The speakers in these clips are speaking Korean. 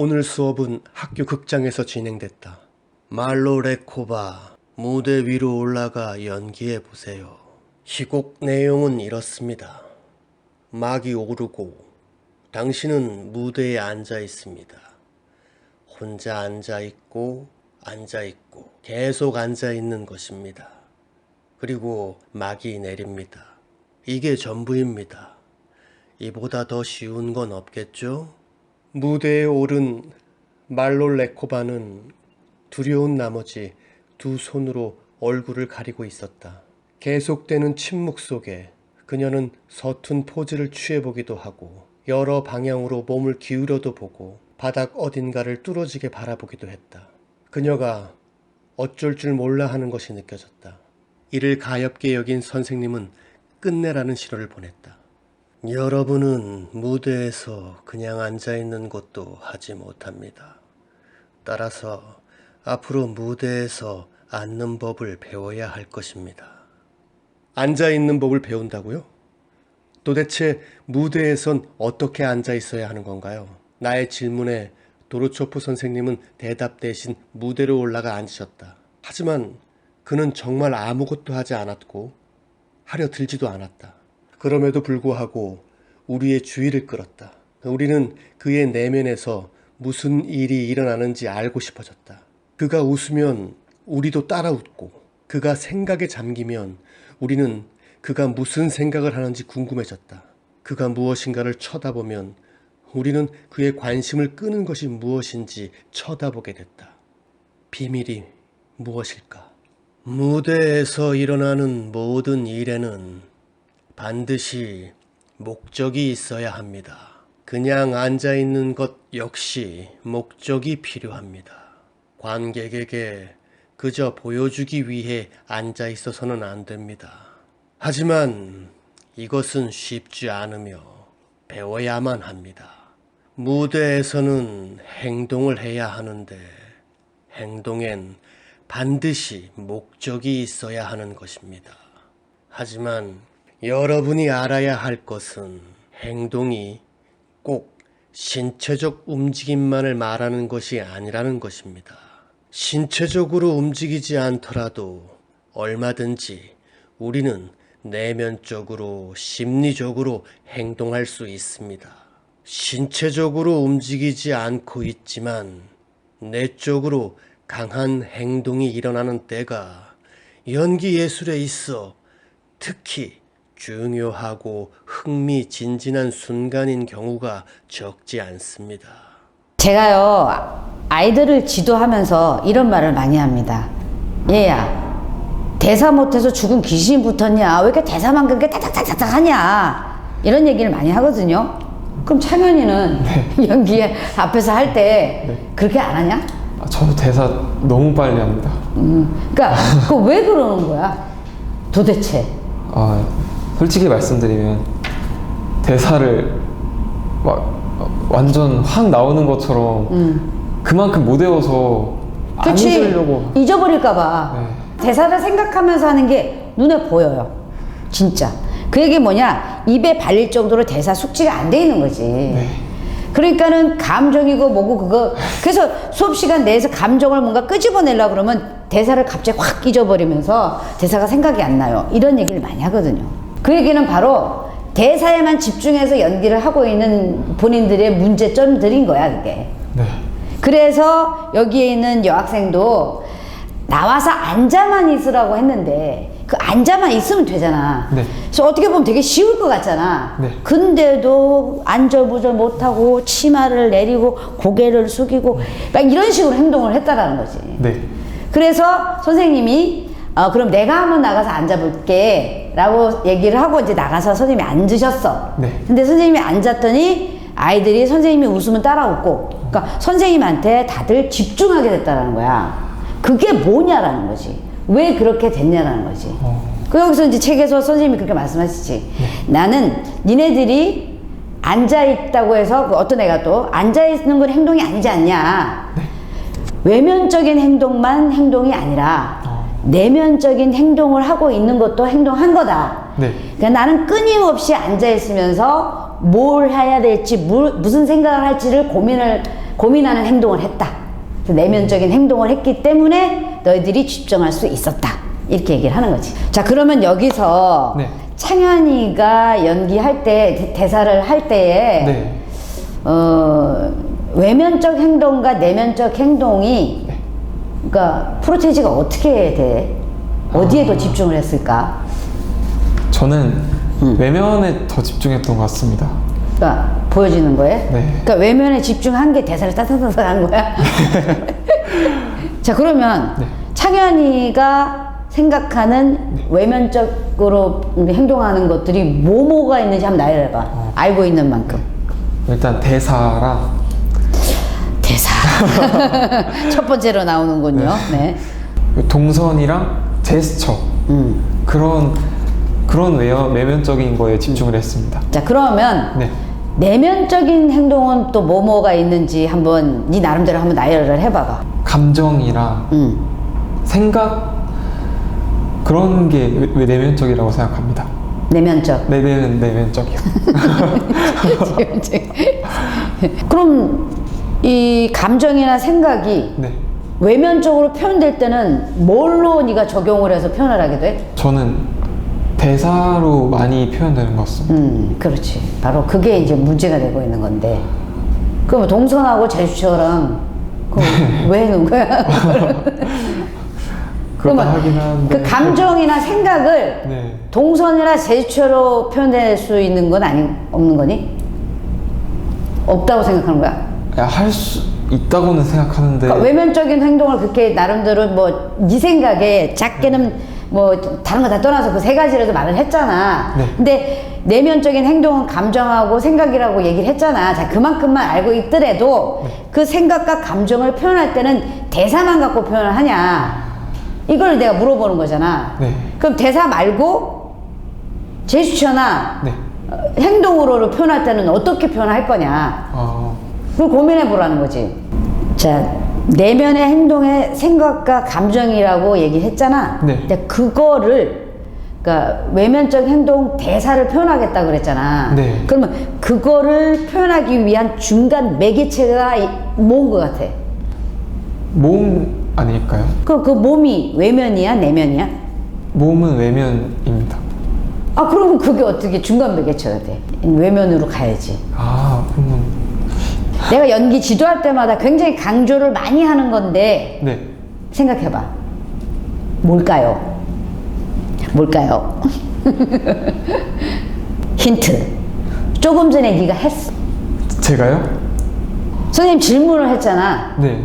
오늘 수업은 학교 극장에서 진행됐다. 말로 레코바, 무대 위로 올라가 연기해보세요. 희곡 내용은 이렇습니다. 막이 오르고 당신은 무대에 앉아 있습니다. 혼자 앉아있고 계속 앉아있는 것입니다. 그리고 막이 내립니다. 이게 전부입니다. 이보다 더 쉬운 건 없겠죠? 무대에 오른 말로 레코바는 두려운 나머지 두 손으로 얼굴을 가리고 있었다. 계속되는 침묵 속에 그녀는 서툰 포즈를 취해보기도 하고 여러 방향으로 몸을 기울여도 보고 바닥 어딘가를 뚫어지게 바라보기도 했다. 그녀가 어쩔 줄 몰라 하는 것이 느껴졌다. 이를 가엾게 여긴 선생님은 끝내라는 시로를 보냈다. 여러분은 무대에서 그냥 앉아있는 것도 하지 못합니다. 따라서 앞으로 무대에서 앉는 법을 배워야 할 것입니다. 앉아있는 법을 배운다고요? 도대체 무대에선 어떻게 앉아있어야 하는 건가요? 나의 질문에 도르초프 선생님은 대답 대신 무대로 올라가 앉으셨다. 하지만 그는 정말 아무것도 하지 않았고 하려 들지도 않았다. 그럼에도 불구하고 우리의 주의를 끌었다. 우리는 그의 내면에서 무슨 일이 일어나는지 알고 싶어졌다. 그가 웃으면 우리도 따라 웃고, 그가 생각에 잠기면 우리는 그가 무슨 생각을 하는지 궁금해졌다. 그가 무엇인가를 쳐다보면 우리는 그의 관심을 끄는 것이 무엇인지 쳐다보게 됐다. 비밀이 무엇일까? 무대에서 일어나는 모든 일에는 반드시 목적이 있어야 합니다. 그냥 앉아있는 것 역시 목적이 필요합니다. 관객에게 그저 보여주기 위해 앉아있어서는 안 됩니다. 하지만 이것은 쉽지 않으며 배워야만 합니다. 무대에서는 행동을 해야 하는데 행동엔 반드시 목적이 있어야 하는 것입니다. 하지만 여러분이 알아야 할 것은 행동이 꼭 신체적 움직임만을 말하는 것이 아니라는 것입니다. 신체적으로 움직이지 않더라도 얼마든지 우리는 내면적으로, 심리적으로 행동할 수 있습니다. 신체적으로 움직이지 않고 있지만 내적으로 강한 행동이 일어나는 때가 연기 예술에 있어 특히 중요하고 흥미진진한 순간인 경우가 적지 않습니다. 제가요, 아이들을 지도하면서 이런 말을 많이 합니다. 얘야, 대사 못해서 죽은 귀신이 붙었냐? 왜 이렇게 대사만 그렇게 타닥타닥 하냐? 이런 얘기를 많이 하거든요. 그럼 창현이는 네. 연기 앞에서 할 때 그렇게 안 하냐? 저도 대사 너무 빨리 합니다. 그러니까 그 왜 그러는 거야? 도대체? 솔직히 말씀드리면 대사를 막 완전 확 나오는 것처럼 그만큼 못 외워서 안 잊으려고. 잊어버릴까봐. 네. 대사를 생각하면서 하는 게 눈에 보여요. 진짜. 그 얘기 뭐냐? 입에 발릴 정도로 대사 숙지가 안 돼 있는 거지. 네. 그러니까는 감정이고 뭐고 그거. 그래서 수업 시간 내에서 감정을 뭔가 끄집어내려고 그러면 대사를 갑자기 확 잊어버리면서 대사가 생각이 안 나요. 이런 얘기를 많이 하거든요. 그 얘기는 바로 대사에만 집중해서 연기를 하고 있는 본인들의 문제점들인 거야, 그게. 네. 그래서 여기에 있는 여학생도 나와서 앉아만 있으라고 했는데 그 앉아만 있으면 되잖아. 네. 그래서 어떻게 보면 되게 쉬울 것 같잖아. 네. 근데도 안절부절 못하고 치마를 내리고 고개를 숙이고 막 이런 식으로 행동을 했다라는 거지. 네. 그래서 선생님이 그럼 내가 한번 나가서 앉아볼게 라고 얘기를 하고 이제 나가서 선생님이 앉으셨어. 네. 근데 선생님이 앉았더니 아이들이 선생님이 웃으면 따라 웃고, 그러니까 선생님한테 다들 집중하게 됐다라는 거야. 그게 뭐냐라는 거지. 왜 그렇게 됐냐라는 거지. 그 여기서 이제 책에서 선생님이 그렇게 말씀하시지. 네. 나는 니네들이 앉아있다고 해서 그 어떤 애가 또 앉아있는 건 행동이 아니지 않냐. 네. 외면적인 행동만 행동이 아니라 내면적인 행동을 하고 있는 것도 행동한 거다. 네. 그러니까 나는 끊임없이 앉아있으면서 뭘 해야 될지 무슨 생각을 할지를 고민을 고민하는 행동을 했다. 내면적인 행동을 했기 때문에 너희들이 집중할 수 있었다. 이렇게 얘기를 하는 거지. 자, 그러면 여기서 네. 창현이가 연기할 때, 대사를 할 때에 네. 외면적 행동과 내면적 행동이 네. 그러니까 프로테이지가 어떻게 돼? 어디에 더 집중을 했을까? 저는 외면에 더 집중했던 것 같습니다. 그러니까 보여지는 거예요? 네. 그러니까 외면에 집중한 게 대사를 따뜻하게 한 거야? 자, 그러면 네. 창현이가 생각하는 외면적으로 행동하는 것들이 뭐가 있는지 한번 나열해봐. 알고 있는 만큼. 일단 대사랑 대사. 첫 번째로 나오는군요. 네. 동선이랑 제스처 그런 외면적인 거에 집중을 했습니다. 자, 그러면 네. 내면적인 행동은 또 뭐가 있는지 한번 네 나름대로 한번 나열을 해봐봐. 감정이랑 생각 그런 게 왜 내면적이라고 생각합니다. 내면적. 내면적이요. 내면적. 그럼 이 감정이나 생각이 네. 외면적으로 표현될 때는 뭘로 네가 적용을 해서 표현을 하게 돼? 저는 대사로 많이 표현되는 것 같습니다. 그렇지. 바로 그게 이제 문제가 되고 있는 건데. 그럼 동선하고 제스처랑 왜 해놓은 거야? 그렇다 하긴 한데 그 감정이나 생각을 네. 동선이나 제스처로 표현될 수 있는 건 없는 거니? 없다고 생각하는 거야? 할 수 있다고는 생각하는데 그러니까 외면적인 행동을 그렇게 나름대로 뭐 네 생각에 작게는 뭐 다른 거 다 떠나서 그 세 가지라도 말을 했잖아. 네. 근데 내면적인 행동은 감정하고 생각이라고 얘기를 했잖아. 자, 그만큼만 알고 있더라도 그 생각과 감정을 표현할 때는 대사만 갖고 표현을 하냐? 이걸 내가 물어보는 거잖아. 네. 그럼 대사 말고 제스처나 네. 행동으로 표현할 때는 어떻게 표현할 거냐? 그걸 고민해 보라는 거지. 자, 내면의 행동의 생각과 감정이라고 얘기했잖아. 네. 근데 그거를 그러니까 외면적 행동 대사를 표현하겠다 그랬잖아. 네. 그러면 그거를 표현하기 위한 중간 매개체가 뭔 것 같아? 몸 아닐까요? 그 몸이 외면이야, 내면이야? 몸은 외면입니다. 아, 그러면 그게 어떻게 중간 매개체가 돼? 외면으로 가야지. 그러면 내가 연기 지도할 때마다 굉장히 강조를 많이 하는 건데 네. 생각해봐. 뭘까요? 뭘까요? 힌트. 조금 전에 네가 했어. 제가요? 선생님 질문을 했잖아. 네.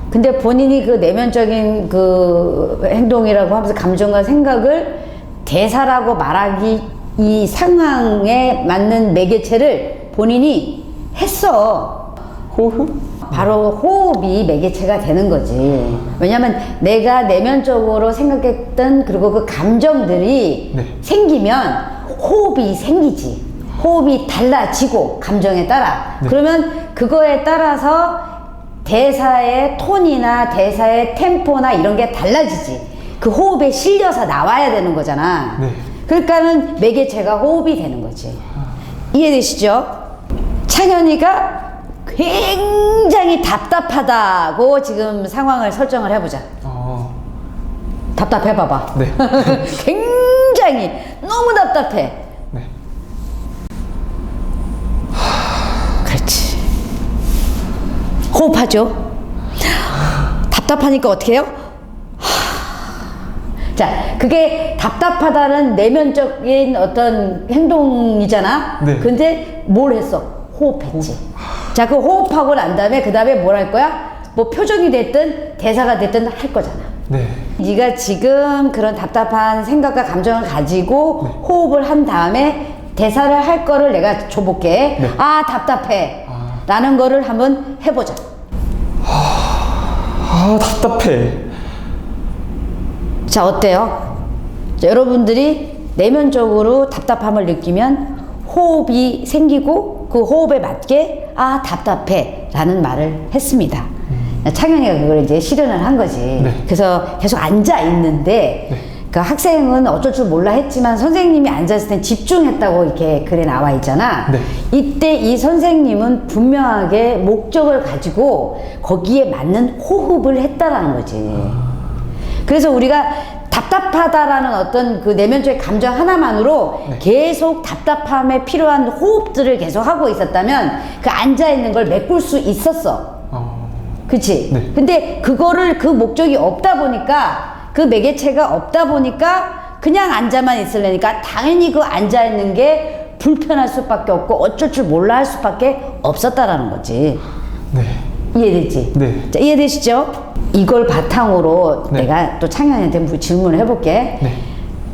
근데 본인이 그 내면적인 그 행동이라고 하면서 감정과 생각을 대사라고 말하기 이 상황에 맞는 매개체를 본인이 했어. 호흡? 바로 호흡이 매개체가 되는 거지. 왜냐면 내가 내면적으로 생각했던 그리고 그 감정들이 네. 생기면 호흡이 생기지. 호흡이 달라지고 감정에 따라. 네. 그러면 그거에 따라서 대사의 톤이나 대사의 템포나 이런 게 달라지지. 그 호흡에 실려서 나와야 되는 거잖아. 네. 그러니까는 매개체가 호흡이 되는 거지. 이해되시죠? 창현이가 굉장히 답답하다고 지금 상황을 설정을 해보자. 답답해 봐봐. 네. 굉장히 너무 답답해. 네. 그렇지. 호흡하죠. 답답하니까 어떻게 해요? 자, 그게 답답하다는 내면적인 어떤 행동이잖아. 네. 근데 뭘 했어? 호흡했지. 자, 그 호흡하고 난 다음에 그 다음에 뭘 할 거야? 뭐 표정이 됐든 대사가 됐든 할 거잖아. 네. 네가 지금 그런 답답한 생각과 감정을 가지고 호흡을 한 다음에 대사를 할 거를 내가 줘볼게. 네. 아, 답답해. 라는 거를 한번 해보자. 답답해. 자, 어때요? 자, 여러분들이 내면적으로 답답함을 느끼면 호흡이 생기고 그 호흡에 맞게 아, 답답해 라는 말을 했습니다. 창현이가 그걸 이제 실현을 한 거지. 네. 그래서 계속 앉아 있는데 그러니까 학생은 어쩔 줄 몰라 했지만 선생님이 앉았을 땐 집중했다고 이렇게 글에 나와 있잖아. 네. 이때 이 선생님은 분명하게 목적을 가지고 거기에 맞는 호흡을 했다라는 거지. 그래서 우리가 답답하다라는 어떤 그 내면적인 감정 하나만으로 네. 계속 답답함에 필요한 호흡들을 계속 하고 있었다면 그 앉아있는 걸 메꿀 수 있었어. 그치? 네. 근데 그거를 그 목적이 없다 보니까 그 매개체가 없다 보니까 그냥 앉아만 있으려니까 당연히 그 앉아있는 게 불편할 수밖에 없고 어쩔 줄 몰라 할 수밖에 없었다라는 거지. 네. 이해되지? 네. 자, 이해되시죠? 이걸 바탕으로 네. 내가 또 창현이한테 질문을 해볼게. 네.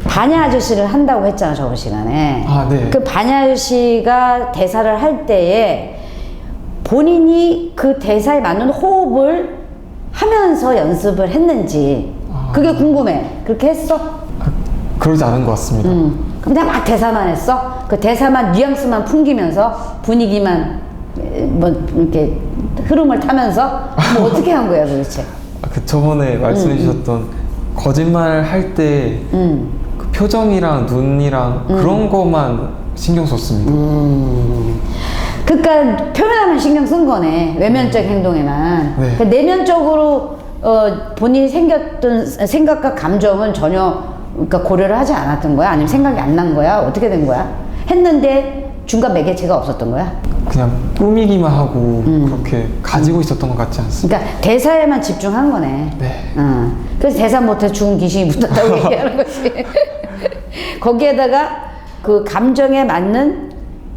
반야 아저씨를 한다고 했잖아, 저번 시간에. 아, 네. 그 반야 아저씨가 대사를 할 때에 본인이 그 대사에 맞는 호흡을 하면서 연습을 했는지 그게 궁금해. 그렇게 했어? 그러지 않은 것 같습니다. 그냥 막 대사만 했어? 그 대사만 뉘앙스만 풍기면서 분위기만 뭐 이렇게 흐름을 타면서 뭐 어떻게 한 거야 도대체? 그 저번에 말씀해 주셨던 거짓말 할 때 그 표정이랑 눈이랑 그런 것만 신경 썼습니다. 그러니까 표면에만 신경 쓴 거네. 외면적 행동에만. 네. 그러니까 내면적으로 본인이 생겼던 생각과 감정은 전혀 그러니까 고려를 하지 않았던 거야? 아니면 생각이 안 난 거야? 어떻게 된 거야? 했는데 중간 매개체가 없었던 거야? 그냥 꾸미기만 하고 그렇게 가지고 있었던 것 같지 않습니다. 그러니까 대사에만 집중한 거네. 네. 그래서 대사 못해 죽은 귀신이 묻었다고 얘기하는 거지. 거기에다가 그 감정에 맞는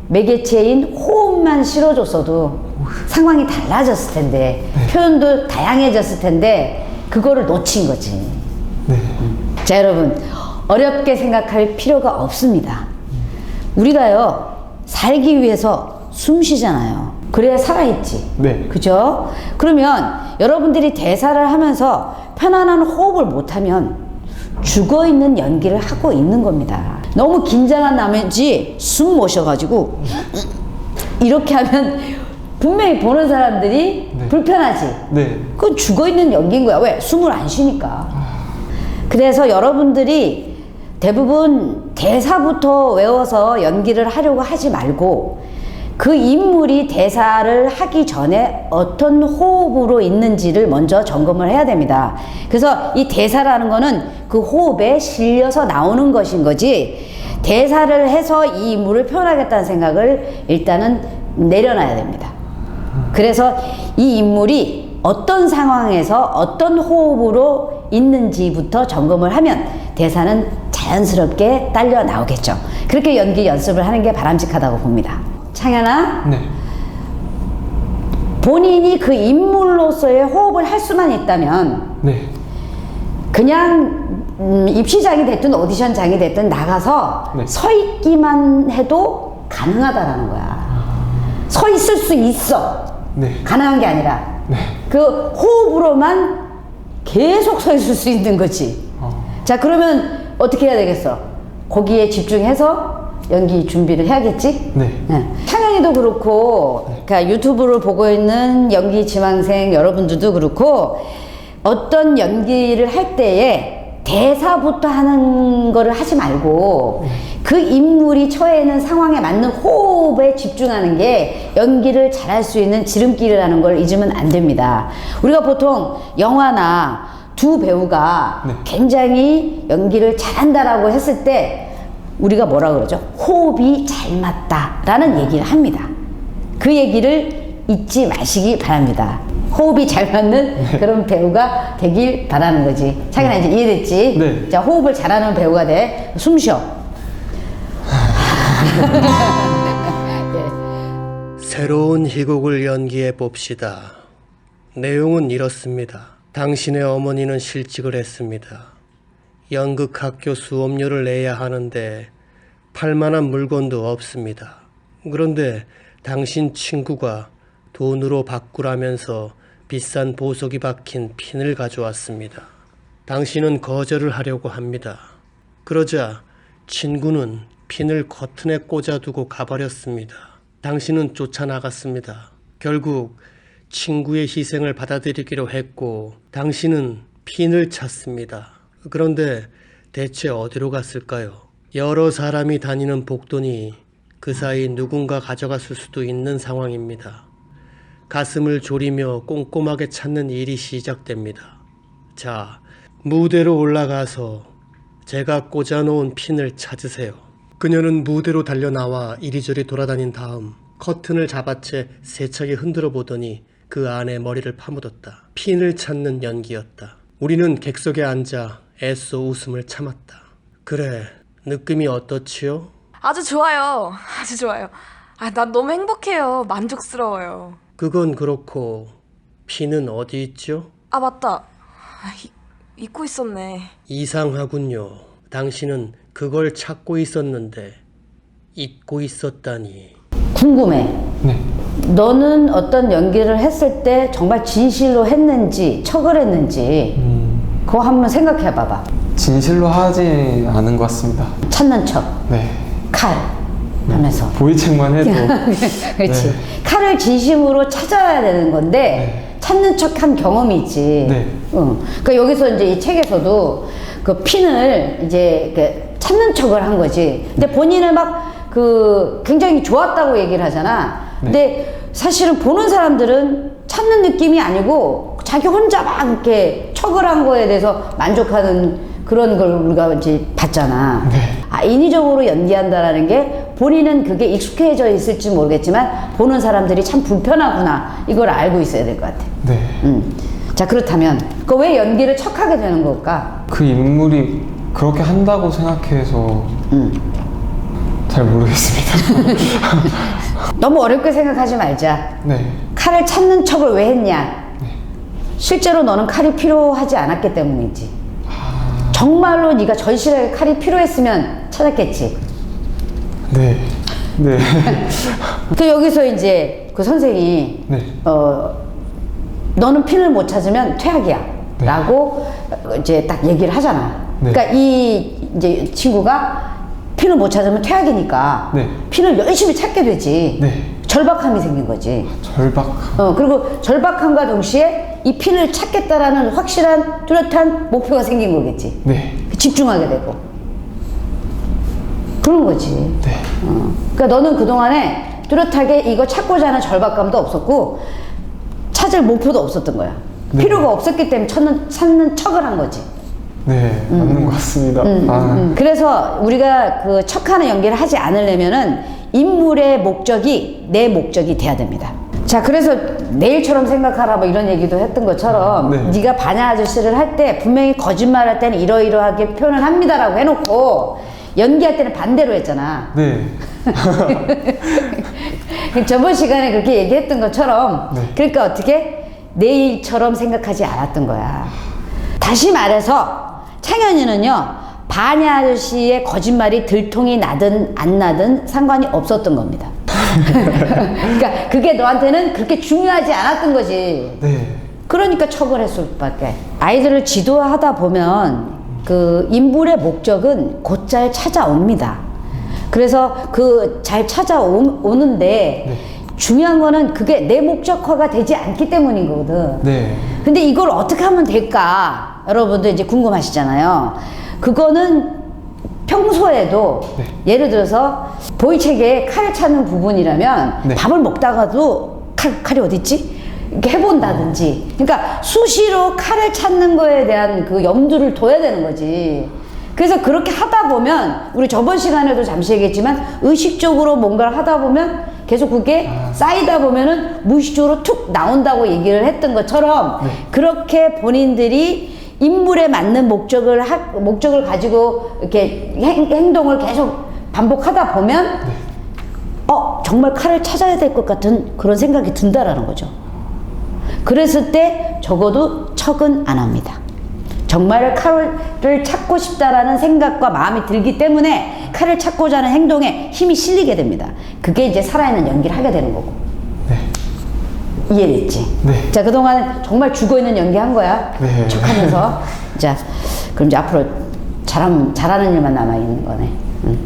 매개체인 호흡만 실어줬어도 상황이 달라졌을 텐데 표현도 다양해졌을 텐데 그거를 놓친 거지. 네. 자, 여러분 어렵게 생각할 필요가 없습니다. 우리가요 살기 위해서 숨 쉬잖아요. 그래야 살아있지. 네. 그죠? 그러면 여러분들이 대사를 하면서 편안한 호흡을 못하면 죽어있는 연기를 하고 있는 겁니다. 너무 긴장한 나머지 숨 모셔가지고 이렇게 하면 분명히 보는 사람들이 네. 불편하지. 네. 그건 죽어있는 연기인 거야. 왜? 숨을 안 쉬니까. 그래서 여러분들이 대부분 대사부터 외워서 연기를 하려고 하지 말고 그 인물이 대사를 하기 전에 어떤 호흡으로 있는지를 먼저 점검을 해야 됩니다. 그래서 이 대사라는 거는 그 호흡에 실려서 나오는 것인 거지 대사를 해서 이 인물을 표현하겠다는 생각을 일단은 내려놔야 됩니다. 그래서 이 인물이 어떤 상황에서 어떤 호흡으로 있는지부터 점검을 하면 대사는 자연스럽게 딸려 나오겠죠. 그렇게 연기 연습을 하는 게 바람직하다고 봅니다. 창현아, 네. 본인이 그 인물로서의 호흡을 할 수만 있다면 네. 그냥 입시장이 됐든 오디션장이 됐든 나가서 네. 서 있기만 해도 가능하다라는 거야. 서 있을 수 있어. 네. 가능한 게 아니라 네. 그 호흡으로만 계속 서 있을 수 있는 거지. 자, 그러면 어떻게 해야 되겠어? 거기에 집중해서 연기 준비를 해야겠지? 네. 창현이도 그렇고, 그러니까 유튜브를 보고 있는 연기 지망생 여러분들도 그렇고, 어떤 연기를 할 때에 대사부터 하는 거를 하지 말고, 그 인물이 처해 있는 상황에 맞는 호흡에 집중하는 게 연기를 잘할 수 있는 지름길이라는 걸 잊으면 안 됩니다. 우리가 보통 영화나 두 배우가 네. 굉장히 연기를 잘한다라고 했을 때 우리가 뭐라 그러죠? 호흡이 잘 맞다라는 얘기를 합니다. 그 얘기를 잊지 마시기 바랍니다. 호흡이 잘 맞는 그런 배우가 되길 바라는 거지. 창현아 이제 이해됐지? 네. 자, 호흡을 잘하는 배우가 돼. 숨 쉬어. 새로운 희곡을 연기해 봅시다. 내용은 이렇습니다. 당신의 어머니는 실직을 했습니다. 연극학교 수업료를 내야 하는데 팔만한 물건도 없습니다. 그런데 당신 친구가 돈으로 바꾸라면서 비싼 보석이 박힌 핀을 가져왔습니다. 당신은 거절을 하려고 합니다. 그러자 친구는 핀을 커튼에 꽂아두고 가버렸습니다. 당신은 쫓아나갔습니다. 결국 친구의 희생을 받아들이기로 했고 당신은 핀을 찾습니다. 그런데 대체 어디로 갔을까요? 여러 사람이 다니는 복도니 그 사이 누군가 가져갔을 수도 있는 상황입니다. 가슴을 졸이며 꼼꼼하게 찾는 일이 시작됩니다. 자, 무대로 올라가서 제가 꽂아놓은 핀을 찾으세요. 그녀는 무대로 달려나와 이리저리 돌아다닌 다음 커튼을 잡아채 세차게 흔들어 보더니 그 안에 머리를 파묻었다. 핀을 찾는 연기였다. 우리는 객석에 앉아 애써 웃음을 참았다. 그래, 느낌이 어떻지요? 아주 좋아요. 아주 좋아요. 난 너무 행복해요. 만족스러워요. 그건 그렇고 핀은 어디 있죠? 맞다. 잊고 있었네. 이상하군요. 당신은 그걸 찾고 있었는데 잊고 있었다니. 궁금해. 네. 너는 어떤 연기를 했을 때 정말 진실로 했는지 척을 했는지 그거 한번 생각해 봐봐. 진실로 하지 않은 것 같습니다. 찾는 척, 네. 칼 하면서. 보이책만 해도. 그렇지. 네. 칼을 진심으로 찾아야 되는 건데 찾는 척한 경험이 있지. 네. 그러니까 여기서 이제 이 책에서도 그 핀을 이제 그 찾는 척을 한 거지. 근데 본인은 막 그 굉장히 좋았다고 얘기를 하잖아. 근데 사실은 보는 사람들은 찾는 느낌이 아니고 자기 혼자 막 이렇게 척을 한 거에 대해서 만족하는 그런 걸 우리가 이제 봤잖아. 인위적으로 연기한다라는 게 본인은 그게 익숙해져 있을지 모르겠지만 보는 사람들이 참 불편하구나 이걸 알고 있어야 될 것 같아. 네. 자, 그렇다면 그 왜 연기를 척하게 되는 걸까? 그 인물이 그렇게 한다고 생각해서 잘 모르겠습니다. 너무 어렵게 생각하지 말자. 네. 칼을 찾는 척을 왜 했냐? 실제로 너는 칼이 필요하지 않았기 때문이지. 정말로 네가 절실하게 칼이 필요했으면 찾았겠지. 네. 네. 그 여기서 이제 그 선생이 네. 너는 핀을 못 찾으면 퇴학이야. 네. 라고 이제 딱 얘기를 하잖아. 네. 그러니까 이 이제 친구가 핀을 못 찾으면 퇴학이니까 네. 핀을 열심히 찾게 되지. 네. 절박함이 생긴 거지. 절박함. 그리고 절박함과 동시에 이 핀을 찾겠다라는 확실한 뚜렷한 목표가 생긴 거겠지. 네. 집중하게 되고. 그런 거지. 네. 그러니까 너는 그동안에 뚜렷하게 이거 찾고자 하는 절박감도 없었고 찾을 목표도 없었던 거야. 네. 필요가 없었기 때문에 찾는 척을 한 거지. 네. 맞는 것 같습니다. 그래서 우리가 그 척하는 연기를 하지 않으려면은 인물의 목적이 내 목적이 돼야 됩니다. 자, 그래서 내일처럼 생각하라 뭐 이런 얘기도 했던 것처럼 네. 네가 반야 아저씨를 할 때 분명히 거짓말할 때는 이러이러하게 표현을 합니다라고 해놓고 연기할 때는 반대로 했잖아. 네. 저번 시간에 그렇게 얘기했던 것처럼 네. 그러니까 어떻게 내일처럼 생각하지 않았던 거야. 다시 말해서 창현이는요 반야 아저씨의 거짓말이 들통이 나든 안 나든 상관이 없었던 겁니다. 그러니까 그게 너한테는 그렇게 중요하지 않았던 거지. 네. 그러니까 척을 했을 수밖에. 아이들을 지도하다 보면 그 인물의 목적은 곧잘 찾아옵니다. 그래서 그 잘 찾아오는데 중요한 거는 그게 내 목적화가 되지 않기 때문인 거거든. 네. 근데 이걸 어떻게 하면 될까? 여러분도 이제 궁금하시잖아요. 그거는 평소에도 예를 들어서 보이책에 칼을 찾는 부분이라면 네. 밥을 먹다가도 칼이 어디 있지? 이렇게 해본다든지. 그러니까 수시로 칼을 찾는 거에 대한 그 염두를 둬야 되는 거지. 그래서 그렇게 하다 보면 우리 저번 시간에도 잠시 얘기했지만 의식적으로 뭔가를 하다 보면 계속 그게 쌓이다 보면은 무의식적으로 툭 나온다고 얘기를 했던 것처럼 그렇게 본인들이 인물에 맞는 목적을 가지고 이렇게 행동을 계속 반복하다 보면 정말 칼을 찾아야 될 것 같은 그런 생각이 든다라는 거죠. 그랬을 때 적어도 척은 안 합니다. 정말 칼을 찾고 싶다라는 생각과 마음이 들기 때문에 칼을 찾고자 하는 행동에 힘이 실리게 됩니다. 그게 이제 살아있는 연기를 하게 되는 거고. 네. 이해됐지? 네. 자, 그동안 정말 죽어있는 연기 한 거야. 네. 척하면서. 자, 그럼 이제 앞으로 잘하는 일만 남아있는 거네. 응.